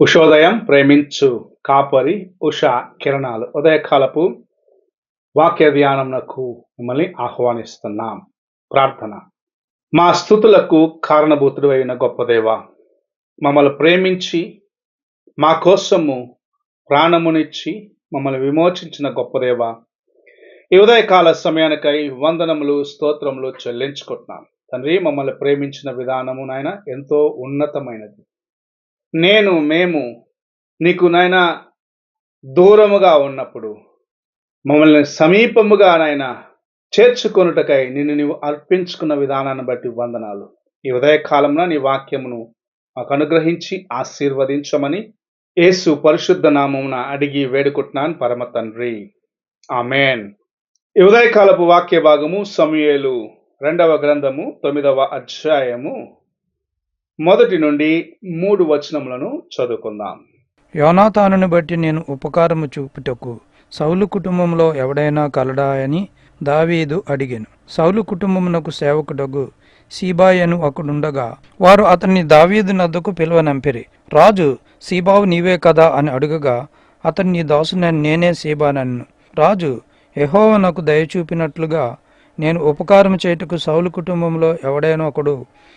ఉషోదయం ప్రేమించు కాపరి ఉష కిరణాలు ఉదయకాలపు వాక్య ధ్యానమునకు మిమ్మల్ని ఆహ్వానిస్తున్నాం. ప్రార్థన. మా స్తుతులకు కారణభూతుడు అయిన గొప్ప దేవ, మమ్మల్ని ప్రేమించి మా కోసము ప్రాణమునిచ్చి మమ్మల్ని విమోచించిన గొప్ప దేవ, ఈ ఉదయకాల సమయానికై వందనములు స్తోత్రములు చెల్లించుకుంటున్నాం. తండ్రి, మమ్మల్ని ప్రేమించిన విధానము నాయన ఎంతో ఉన్నతమైనది. మేము నీకు నాయన దూరముగా ఉన్నప్పుడు మమ్మల్ని సమీపముగా నాయన చేర్చుకొనుటకై నిన్ను నీవు అర్పించుకున్న విధానాన్ని బట్టి వందనాలు. ఈ ఉదయకాలంలో నీ వాక్యమును మాకు అనుగ్రహించి ఆశీర్వదించమని యేసు పరిశుద్ధ నామమున అడిగి వేడుకుంటున్నాను పరమ తండ్రి, ఆమేన్. ఈ ఉదయకాలపు వాక్య భాగము సమూయేలు 2వ గ్రంథము 9వ అధ్యాయము 1 నుండి 3 వచనములను చదువుకుందాం. యోనాతానుని బట్టి నేను ఉపకారము చూపుటకు సౌలు కుటుంబంలో ఎవడైనా కలడా అని దావీదు అడిగెను. సౌలు కుటుంబమునకు సేవకుడగు సీబాయను ఒకడుండగా వారు అతన్ని దావీదు నద్దకు పిలువనంపిరి. రాజు, సీబావు నీవే కదా అని అడుగగా అతన్ని నీ దాసునని నేనే సీబానన్ను. రాజు, యెహోవా నాకు దయచూపినట్లుగా నేను ఉపకారం చేయుటకు సౌలు కుటుంబంలో ఎవడైనా ఒకడు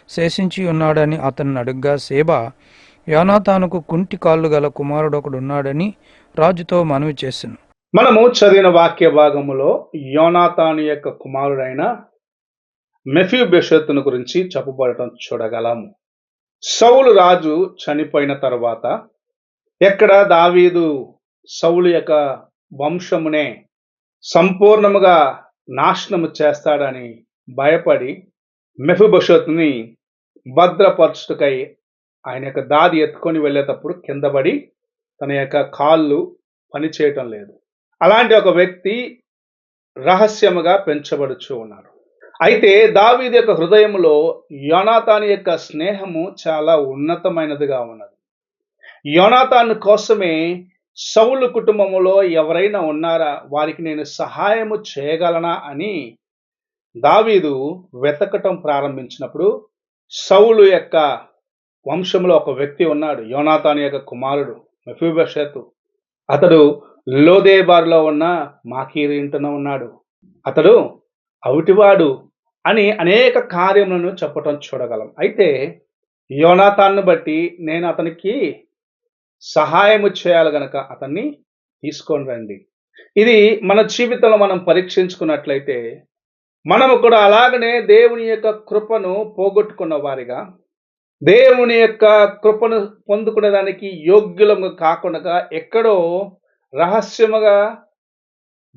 శేషించి ఉన్నాడని అతన్ని అడుగ్గా సీబా, యోనాతానుకు కుంటి కాళ్ళు గల కుమారుడొకడున్నాడని రాజుతో మనవి చేసెను. మనము చదివిన వాక్య భాగములో యోనాతాను యొక్క కుమారుడైన మెఫీబోషెతును గురించి చెప్పబడటం చూడగలము. సౌలు రాజు చనిపోయిన తర్వాత ఎక్కడ దావీదు సౌలు యొక్క వంశమునే సంపూర్ణముగా నాశనము చేస్తాడని భయపడి మెఫీబోషెతుని భద్రపరచుటకై ఆయన యొక్క దాది ఎత్తుకొని వెళ్ళేటప్పుడు కిందపడి తన యొక్క కాళ్ళు పనిచేయటం లేదు. అలాంటి ఒక వ్యక్తి రహస్యముగా పెంచబడుచు ఉన్నాడు. అయితే దావీదు యొక్క హృదయంలో యోనాతాను యొక్క స్నేహము చాలా ఉన్నతమైనదిగా ఉన్నది. యోనాతాను కోసమే సౌలు కుటుంబములో ఎవరైనా ఉన్నారా, వారికి నేను సహాయము చేయగలనా అని దావీదు వెతకటం ప్రారంభించినప్పుడు సౌలు యొక్క వంశంలో ఒక వ్యక్తి ఉన్నాడు, యోనాతాను యొక్క కుమారుడు మెఫీబోషెతు. అతడు లోదేబారులో ఉన్న మాకీరు ఇంటనే ఉన్నాడు. అతడు అవిటివాడు అని అనేక కార్యములను చెప్పటం చూడగలం. అయితే యోనాతాను బట్టి నేను అతనికి సహాయము చేయాలి గనక అతన్ని తీసుకొని రండి. ఇది మన జీవితంలో మనం పరీక్షించుకున్నట్లయితే మనము కూడా అలాగనే దేవుని యొక్క కృపను పోగొట్టుకున్న వారిగా, దేవుని యొక్క కృపను పొందుకునేదానికి యోగ్యులము కాకుండా ఎక్కడో రహస్యముగా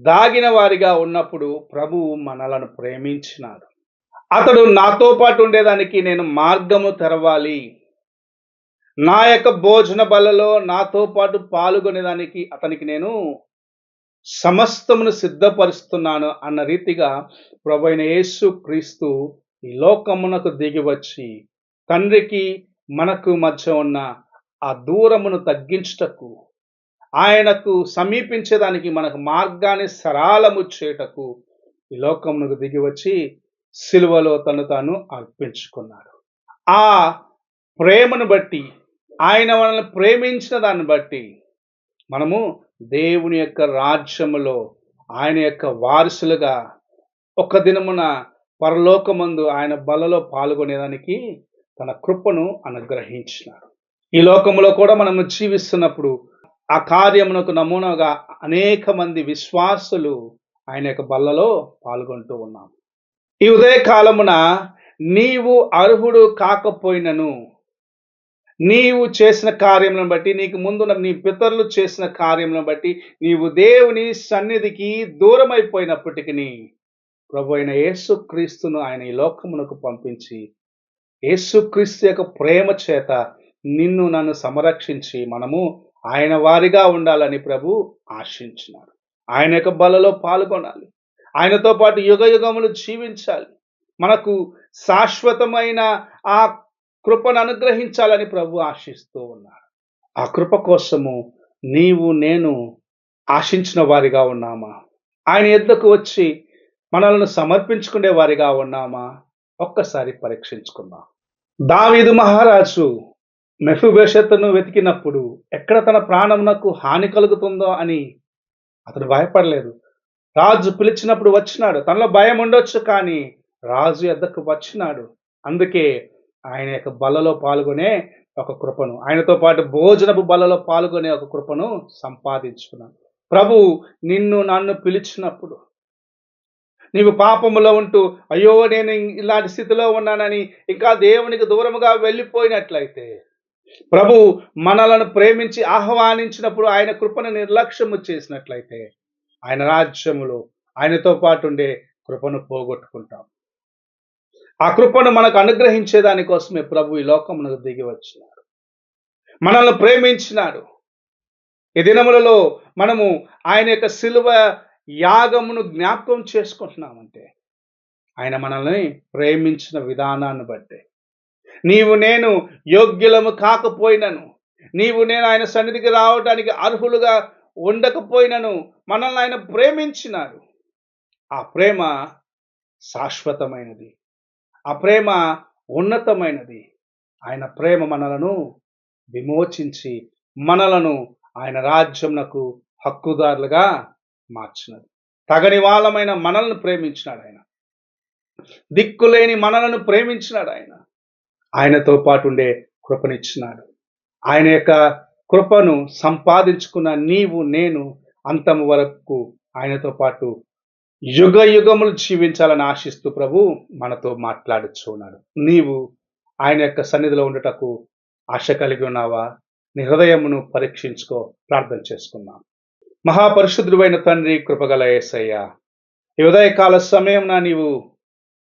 దాగిన వారిగా ఉన్నప్పుడు ప్రభువు మనలను ప్రేమించినాడు. అతడు నాతో పాటు ఉండేదానికి నేను మార్గము తెరవాలి, నా యొక్క భోజన బలలో నాతో పాటు పాల్గొనేదానికి అతనికి నేను సమస్తమును సిద్ధపరుస్తున్నాను అన్న రీతిగా ప్రభువైన యేసు క్రీస్తు ఈ లోకమునకు దిగి వచ్చి తండ్రికి మనకు మధ్య ఉన్న ఆ దూరమును తగ్గించుటకు, ఆయనకు సమీపించేదానికి మనకు మార్గాన్ని సరళము చేయుటకు ఈ లోకమునకు దిగి వచ్చి సిలువలో తను తాను అర్పించుకున్నాడు. ఆ ప్రేమను బట్టి, ఆయన మనల్ని ప్రేమించిన దాన్ని బట్టి మనము దేవుని యొక్క రాజ్యములో ఆయన యొక్క వారసులుగా ఒక దినమున పరలోకమందు ఆయన బలలో పాల్గొనేదానికి తన కృపను అనుగ్రహించినాడు. ఈ లోకములో కూడా మనము జీవిస్తున్నప్పుడు ఆ కార్యమునకు నమూనాగా అనేక మంది విశ్వాసులు ఆయన యొక్క బలలో పాల్గొంటూ ఉన్నాం. ఈ ఉదయకాలమున నీవు అర్హుడు కాకపోయినను, నీవు చేసిన కార్యములను బట్టి, నీకు ముందున్న నీ పితరులు చేసిన కార్యములను బట్టి నీవు దేవుని సన్నిధికి దూరమైపోయినప్పటికీ ప్రభు అయిన యేసుక్రీస్తును ఆయన ఈ లోకమునకు పంపించి యేసుక్రీస్తు యొక్క ప్రేమ చేత నిన్ను నన్ను సంరక్షించి మనము ఆయన వారిగా ఉండాలని ప్రభు ఆశించినాడు. ఆయన యొక్క బలలో పాల్గొనాలి, ఆయనతో పాటు యుగ యుగములు జీవించాలి, మనకు శాశ్వతమైన ఆ కృపను అనుగ్రహించాలని ప్రభు ఆశిస్తూ ఉన్నాడు. ఆ కృప కోసము నీవు నేను ఆశించిన వారిగా ఉన్నామా? ఆయన యొద్దకు వచ్చి మనల్ని సమర్పించుకునే వారిగా ఉన్నామా? ఒక్కసారి పరీక్షించుకుందాం. దావీదు మహారాజు మెఫీబోషెతును వెతికినప్పుడు ఎక్కడ తన ప్రాణమునకు హాని కలుగుతుందో అని అతడు భయపడలేదు. రాజు పిలిచినప్పుడు వచ్చినాడు. తనలో భయం ఉండొచ్చు, కానీ రాజు యొద్దకు వచ్చినాడు. అందుకే ఆయన యొక్క బలలో పాల్గొనే ఒక కృపను, ఆయనతో పాటు భోజనపు బలలో పాల్గొనే ఒక కృపను సంపాదించుకున్నాను. ప్రభు నిన్ను నన్ను పిలిచినప్పుడు నీవు పాపములో ఉంటూ, అయ్యో నేను ఇలాంటి స్థితిలో ఉన్నానని ఇంకా దేవునికి దూరముగా వెళ్ళిపోయినట్లయితే, ప్రభు మనలను ప్రేమించి ఆహ్వానించినప్పుడు ఆయన కృపను నిర్లక్ష్యము చేసినట్లయితే, ఆయన రాజ్యములో ఆయనతో పాటు ఉండే కృపను పోగొట్టుకుంటాం. ఆ కృపను మనకు అనుగ్రహించే దానికోసమే ప్రభు ఈ లోకమునకు దిగి వచ్చినాడు, మనల్ని ప్రేమించినాడు. ఈ దినములలో మనము ఆయన యొక్క శిలువ యాగమును జ్ఞాపకం చేసుకుంటున్నామంటే ఆయన మనల్ని ప్రేమించిన విధానాన్ని బట్టే. నీవు నేను యోగ్యులము కాకపోయినను, నీవు నేను ఆయన సన్నిధికి రావడానికి అర్హులుగా ఉండకపోయినను మనల్ని ఆయన ప్రేమించినాడు. ఆ ప్రేమ శాశ్వతమైనది, ఆ ప్రేమ ఉన్నతమైనది. ఆయన ప్రేమ మనలను విమోచించి మనలను ఆయన రాజ్యమునకు హక్కుదారులుగా మార్చినది. తగని వాళ్ళమైన మనల్ని ప్రేమించినాడు ఆయన, దిక్కులేని మనలను ప్రేమించినాడు ఆయన, ఆయనతో పాటు ఉండే కృపనిచ్చినాడు. ఆయన యొక్క కృపను సంపాదించుకున్న నీవు నేను అంతము వరకు ఆయనతో పాటు యుగ యుగములు జీవించాలని ఆశిస్తూ ప్రభు మనతో మాట్లాడుచున్నాడు. నీవు ఆయన యొక్క సన్నిధిలో ఉండటకు ఆశ కలిగి ఉన్నావా? నీ హృదయమును పరీక్షించుకో. ప్రార్థన చేసుకున్నాం. మహాపరిశుద్ధుడైన తండ్రి, కృపగల యేసయ్య, ఈ ఉదయకాల సమయంన నీవు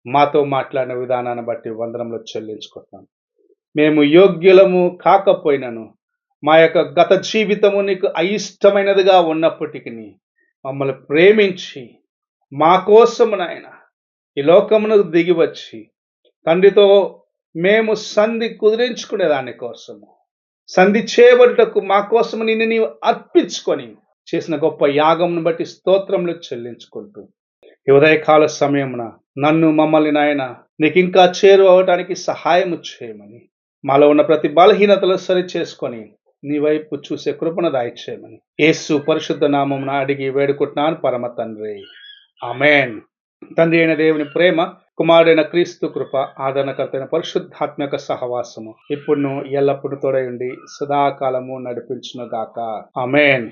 మాతో మాట్లాడిన విధానాన్ని బట్టి వందనములు చెల్లించుకుంటున్నాం. మేము యోగ్యులము కాకపోయినను, మా యొక్క గత జీవితము నీకు అయిష్టమైనదిగా ఉన్నప్పటికీ మమ్మల్ని ప్రేమించి మా కోసము నాయన ఈ లోకమునకు దిగి వచ్చి తండ్రితో మేము సంధి కుదిరించుకునే దాని కోసము, సంధి చేయబడుటకు మా కోసము నిన్ను నీవు అర్పించుకొని చేసిన గొప్ప యాగమును బట్టి స్తోత్రములు చెల్లించుకుంటూ ఈ ఉదయకాల సమయమున నన్ను మమ్మల్ని నాయన నీకు ఇంకా చేరువవటానికి సహాయము చేయమని, మాలో ఉన్న ప్రతి బలహీనతలు సరి చేసుకొని నీ వైపు చూసే కృపను దయచేయమని యేసు పరిశుద్ధ నామమున అడిగి వేడుకుంటున్నాను పరమ తండ్రి, ఆమేన్. తండ్రి అయిన దేవుని ప్రేమ, కుమారుడైన క్రీస్తు కృప, ఆదరణకర్తైన పరిశుద్ధాత్మక సహవాసము ఇప్పుడును ఎల్లప్పుడూ తోడై ఉండి సదాకాలము నడిపించును గాక. ఆమేన్.